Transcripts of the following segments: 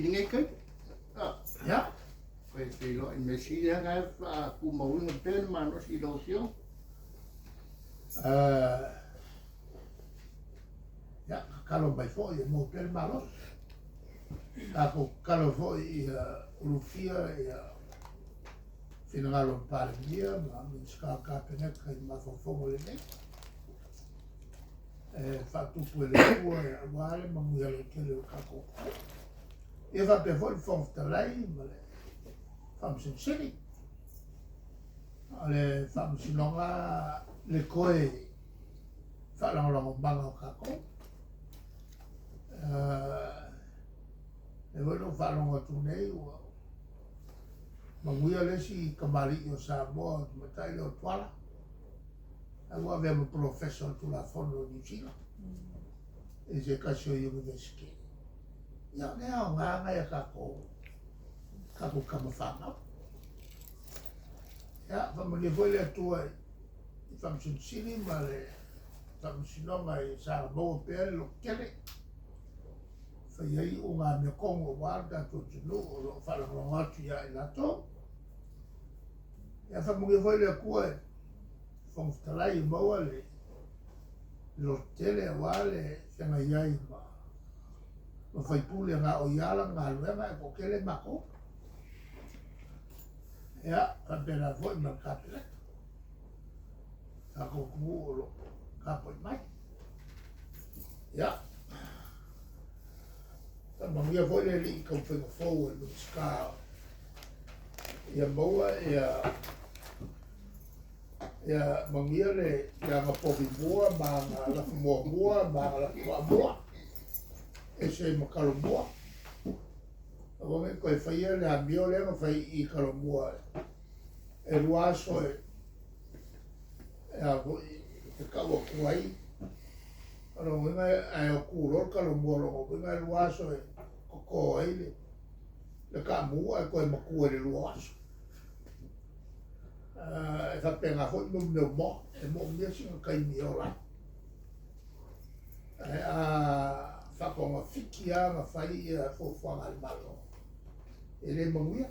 ngay cái ya cái lo in Messi ya cái cú màu nó bên mà nó xì đầu xíu ya kalau bai fo i mo pel malo ako kalau fo i urufia ia finangalo pare dia ma min ska ka pena kai ma fo fo le ne fa tu puele tu wale ma mu yalo kele ka ko e va pe vol fo talai ma le fam sin sili ale fam sinonga le koe fa long banga ka ko e bueno falon atu nei o manguia lesi kamari o Samoa matai o Tuala agora aveva un professor tu la fondo di Cina e se cascio university ya ne o nga ya kako kama fama ya vamos lhe foi a tua vamos in Chile male vamos não mai sa bo per lo kele e aí uma me congo guarda tutto no fa la ngatu ya ilato ya fa mo voi le cuore fom stralai mo ale lo tele wale sanga yai ma fai pule nga o yala nga luenga ko kele mako ya fa bela voi ma kapele ako kuolo kapo mai ya mangia foi le li ko foi fo no ska ia boa ia mangia le ia ma po boa ma la mo boa ma la boa ese mo kalo boa o me ko fai le ambio le no fai I kalo boa e ruaso e e kawa kuai ano nga ay okuro kalo boa nga ruaso e ko ele le ka mu ai ko maku le ruaso e fa pena ho no mo e mo mi si ka mi ora fa ko ma fikia ma fai fo fo al malo ele mo ya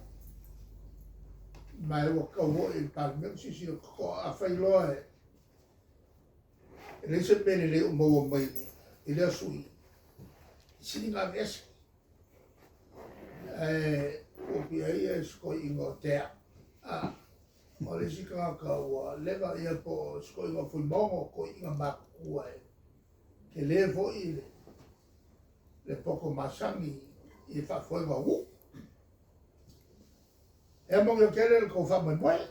ma o ka ho il palme si ko a fai lo le se bene le mo mai ele sui si nga ves o que aí é escolhido terra olha se coloca o leva ia po escolhido futebol com uma macua que levou ele le pouco maçami e fa foi o é bom eu quero ele com fama mãe